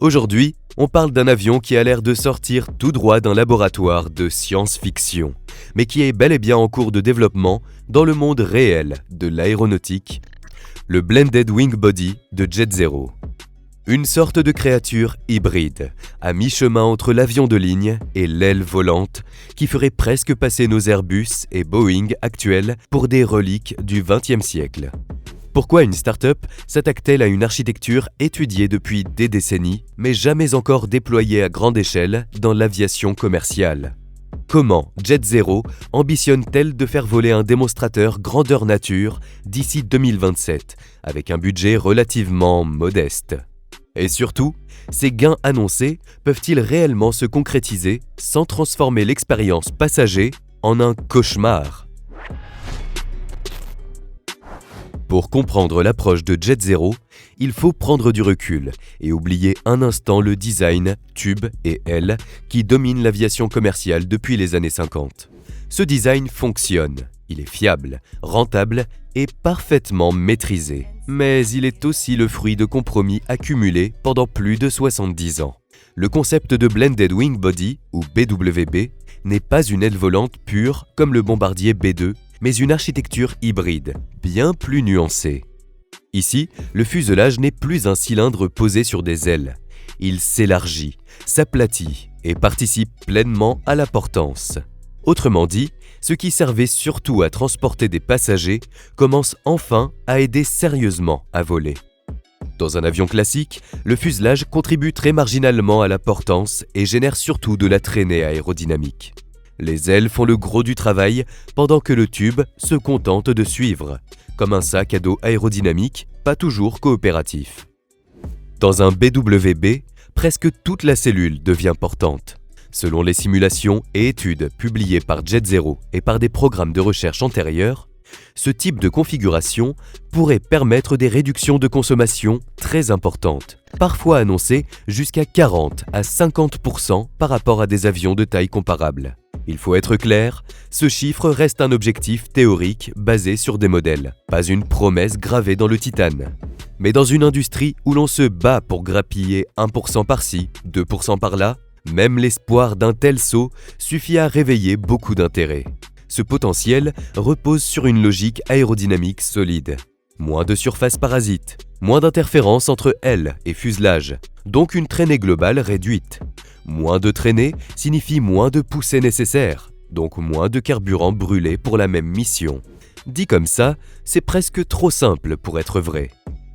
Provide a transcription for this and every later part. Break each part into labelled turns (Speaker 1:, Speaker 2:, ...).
Speaker 1: Aujourd'hui, on parle d'un avion qui a l'air de sortir tout droit d'un laboratoire de science-fiction, mais qui est bel et bien en cours de développement dans le monde réel de l'aéronautique, le Blended Wing Body de JetZero. Une sorte de créature hybride, à mi-chemin entre l'avion de ligne et l'aile volante, qui ferait presque passer nos Airbus et Boeing actuels pour des reliques du XXe siècle. Pourquoi une start-up s'attaque-t-elle à une architecture étudiée depuis des décennies, mais jamais encore déployée à grande échelle dans l'aviation commerciale? Comment JetZero ambitionne-t-elle de faire voler un démonstrateur grandeur nature d'ici 2027, avec un budget relativement modeste? Et surtout, ces gains annoncés peuvent-ils réellement se concrétiser sans transformer l'expérience passager en un cauchemar? Pour comprendre l'approche de JetZero, il faut prendre du recul et oublier un instant le design, tube et aile qui domine l'aviation commerciale depuis les années 50. Ce design fonctionne, il est fiable, rentable et parfaitement maîtrisé. Mais il est aussi le fruit de compromis accumulés pendant plus de 70 ans. Le concept de Blended Wing Body, ou BWB, n'est pas une aile volante pure comme le bombardier B2, mais une architecture hybride, bien plus nuancée. Ici, le fuselage n'est plus un cylindre posé sur des ailes. Il s'élargit, s'aplatit et participe pleinement à la portance. Autrement dit, ce qui servait surtout à transporter des passagers commence enfin à aider sérieusement à voler. Dans un avion classique, le fuselage contribue très marginalement à la portance et génère surtout de la traînée aérodynamique. Les ailes font le gros du travail pendant que le tube se contente de suivre, comme un sac à dos aérodynamique pas toujours coopératif. Dans un BWB, presque toute la cellule devient portante. Selon les simulations et études publiées par JetZero et par des programmes de recherche antérieurs, ce type de configuration pourrait permettre des réductions de consommation très importantes, parfois annoncées jusqu'à 40 à 50% par rapport à des avions de taille comparable. Il faut être clair, ce chiffre reste un objectif théorique basé sur des modèles, pas une promesse gravée dans le titane. Mais dans une industrie où l'on se bat pour grappiller 1% par-ci, 2% par-là, même l'espoir d'un tel saut suffit à réveiller beaucoup d'intérêt. Ce potentiel repose sur une logique aérodynamique solide. Moins de surface parasite, moins d'interférences entre ailes et fuselage, donc une traînée globale réduite. Moins de traînée signifie moins de poussée nécessaire, donc moins de carburant brûlé pour la même mission. Dit comme ça, c'est presque trop simple pour être vrai.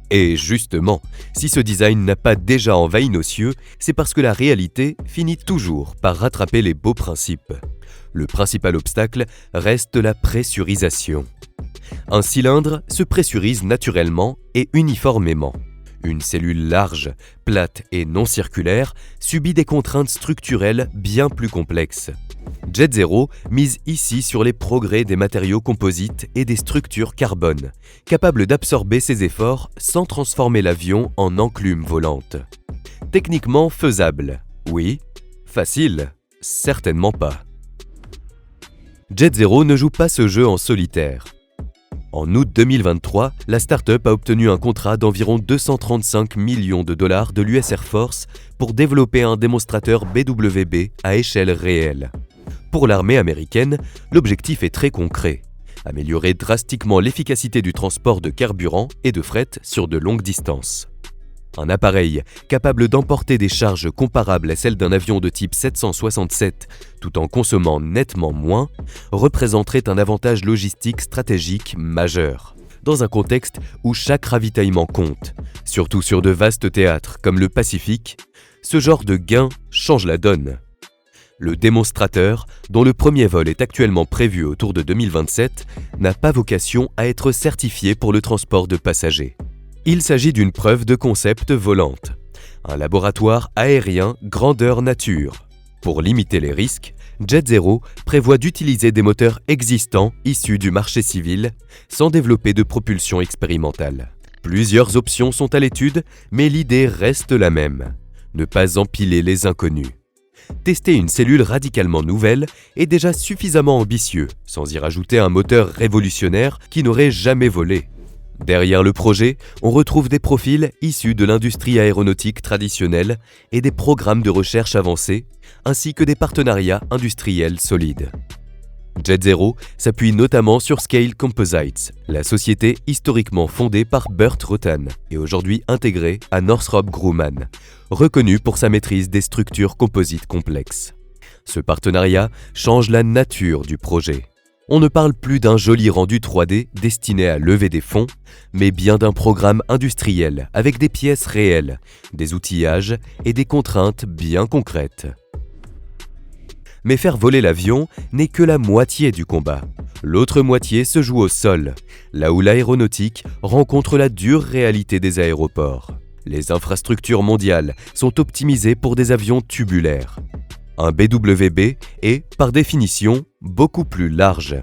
Speaker 1: Et justement, si ce design n'a pas déjà envahi nos cieux, c'est parce que la réalité finit toujours par rattraper les beaux principes. Le principal obstacle reste la pressurisation. Un cylindre se pressurise naturellement et uniformément. Une cellule large, plate et non circulaire subit des contraintes structurelles bien plus complexes. JetZero mise ici sur les progrès des matériaux composites et des structures carbone, capables d'absorber ces efforts sans transformer l'avion en enclume volante. Techniquement faisable, oui. Facile, certainement pas. JetZero ne joue pas ce jeu en solitaire. En août 2023, la start-up a obtenu un contrat d'environ 235 millions de dollars de l'US Air Force pour développer un démonstrateur BWB à échelle réelle. Pour l'armée américaine, l'objectif est très concret: améliorer drastiquement l'efficacité du transport de carburant et de fret sur de longues distances. Un appareil capable d'emporter des charges comparables à celles d'un avion de type 767 tout en consommant nettement moins représenterait un avantage logistique stratégique majeur. Dans un contexte où chaque ravitaillement compte, surtout sur de vastes théâtres comme le Pacifique, ce genre de gain change la donne. Le démonstrateur, dont le premier vol est actuellement prévu autour de 2027, n'a pas vocation à être certifié pour le transport de passagers. Il s'agit d'une preuve de concept volante, un laboratoire aérien grandeur nature. Pour limiter les risques, JetZero prévoit d'utiliser des moteurs existants issus du marché civil, sans développer de propulsion expérimentale. Plusieurs options sont à l'étude, mais l'idée reste la même: ne pas empiler les inconnus. Tester une cellule radicalement nouvelle est déjà suffisamment ambitieux, sans y rajouter un moteur révolutionnaire qui n'aurait jamais volé. Derrière le projet, on retrouve des profils issus de l'industrie aéronautique traditionnelle et des programmes de recherche avancés, ainsi que des partenariats industriels solides. Jet0 s'appuie notamment sur Scale Composites, la société historiquement fondée par Burt Rutan et aujourd'hui intégrée à Northrop Grumman, reconnue pour sa maîtrise des structures composites complexes. Ce partenariat change la nature du projet. On ne parle plus d'un joli rendu 3D destiné à lever des fonds, mais bien d'un programme industriel avec des pièces réelles, des outillages et des contraintes bien concrètes. Mais faire voler l'avion n'est que la moitié du combat. L'autre moitié se joue au sol, là où l'aéronautique rencontre la dure réalité des aéroports. Les infrastructures mondiales sont optimisées pour des avions tubulaires. Un BWB est, par définition, beaucoup plus large.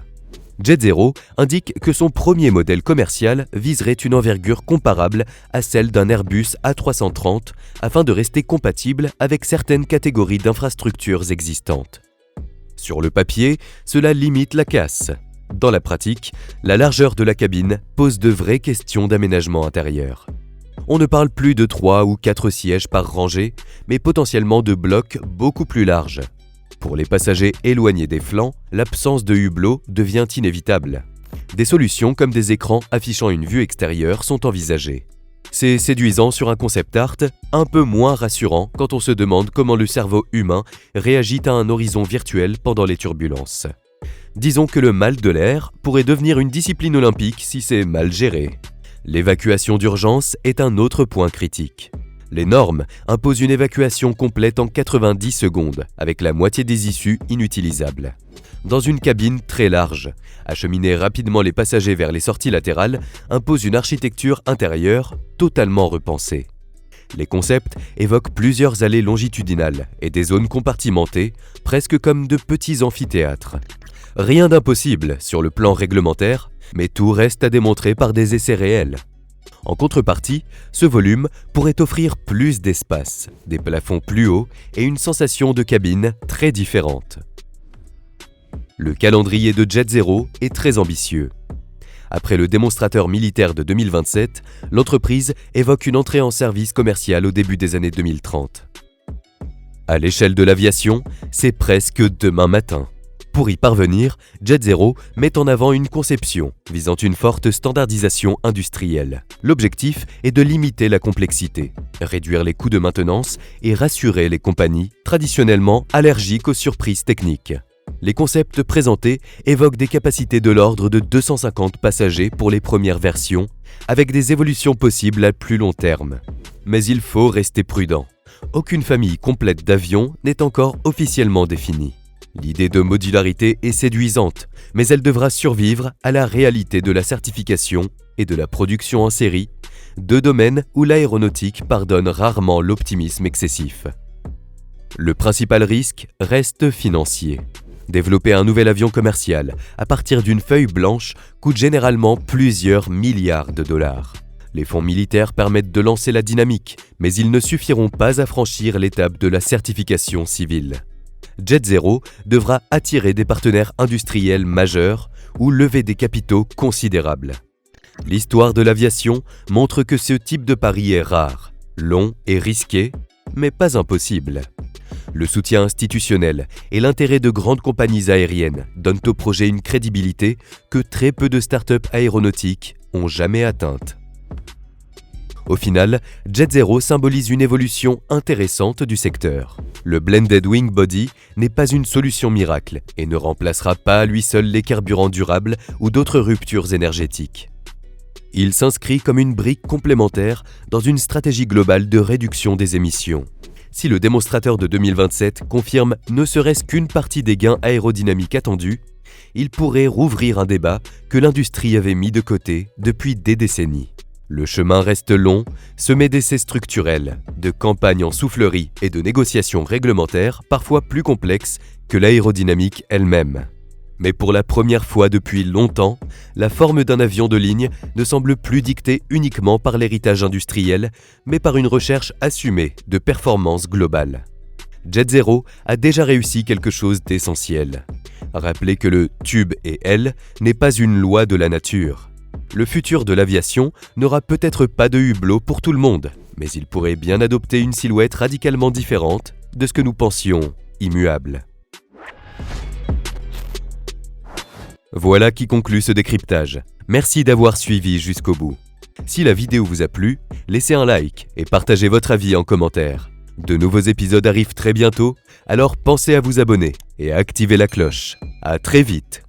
Speaker 1: Jet0 indique que son premier modèle commercial viserait une envergure comparable à celle d'un Airbus A330 afin de rester compatible avec certaines catégories d'infrastructures existantes. Sur le papier, cela limite la casse. Dans la pratique, la largeur de la cabine pose de vraies questions d'aménagement intérieur. On ne parle plus de 3 ou 4 sièges par rangée, mais potentiellement de blocs beaucoup plus larges. Pour les passagers éloignés des flancs, l'absence de hublot devient inévitable. Des solutions comme des écrans affichant une vue extérieure sont envisagées. C'est séduisant sur un concept art, un peu moins rassurant quand on se demande comment le cerveau humain réagit à un horizon virtuel pendant les turbulences. Disons que le mal de l'air pourrait devenir une discipline olympique si c'est mal géré. L'évacuation d'urgence est un autre point critique. Les normes imposent une évacuation complète en 90 secondes, avec la moitié des issues inutilisables. Dans une cabine très large, acheminer rapidement les passagers vers les sorties latérales impose une architecture intérieure totalement repensée. Les concepts évoquent plusieurs allées longitudinales et des zones compartimentées, presque comme de petits amphithéâtres. Rien d'impossible sur le plan réglementaire, mais tout reste à démontrer par des essais réels. En contrepartie, ce volume pourrait offrir plus d'espace, des plafonds plus hauts et une sensation de cabine très différente. Le calendrier de Jet0 est très ambitieux. Après le démonstrateur militaire de 2027, l'entreprise évoque une entrée en service commercial au début des années 2030. À l'échelle de l'aviation, c'est presque demain matin. Pour y parvenir, Jet0 met en avant une conception visant une forte standardisation industrielle. L'objectif est de limiter la complexité, réduire les coûts de maintenance et rassurer les compagnies traditionnellement allergiques aux surprises techniques. Les concepts présentés évoquent des capacités de l'ordre de 250 passagers pour les premières versions, avec des évolutions possibles à plus long terme. Mais il faut rester prudent. Aucune famille complète d'avions n'est encore officiellement définie. L'idée de modularité est séduisante, mais elle devra survivre à la réalité de la certification et de la production en série, deux domaines où l'aéronautique pardonne rarement l'optimisme excessif. Le principal risque reste financier. Développer un nouvel avion commercial à partir d'une feuille blanche coûte généralement plusieurs milliards de dollars. Les fonds militaires permettent de lancer la dynamique, mais ils ne suffiront pas à franchir l'étape de la certification civile. Jet0 devra attirer des partenaires industriels majeurs ou lever des capitaux considérables. L'histoire de l'aviation montre que ce type de pari est rare, long et risqué, mais pas impossible. Le soutien institutionnel et l'intérêt de grandes compagnies aériennes donnent au projet une crédibilité que très peu de startups aéronautiques ont jamais atteinte. Au final, Jet0 symbolise une évolution intéressante du secteur. Le Blended Wing Body n'est pas une solution miracle et ne remplacera pas à lui seul les carburants durables ou d'autres ruptures énergétiques. Il s'inscrit comme une brique complémentaire dans une stratégie globale de réduction des émissions. Si le démonstrateur de 2027 confirme ne serait-ce qu'une partie des gains aérodynamiques attendus, il pourrait rouvrir un débat que l'industrie avait mis de côté depuis des décennies. Le chemin reste long, semé d'essais structurels, de campagnes en soufflerie et de négociations réglementaires parfois plus complexes que l'aérodynamique elle-même. Mais pour la première fois depuis longtemps, la forme d'un avion de ligne ne semble plus dictée uniquement par l'héritage industriel, mais par une recherche assumée de performance globale. Jet0 a déjà réussi quelque chose d'essentiel. Rappeler que le tube et aile n'est pas une loi de la nature. Le futur de l'aviation n'aura peut-être pas de hublot pour tout le monde, mais il pourrait bien adopter une silhouette radicalement différente de ce que nous pensions immuable. Voilà qui conclut ce décryptage. Merci d'avoir suivi jusqu'au bout. Si la vidéo vous a plu, laissez un like et partagez votre avis en commentaire. De nouveaux épisodes arrivent très bientôt, alors pensez à vous abonner et à activer la cloche. À très vite!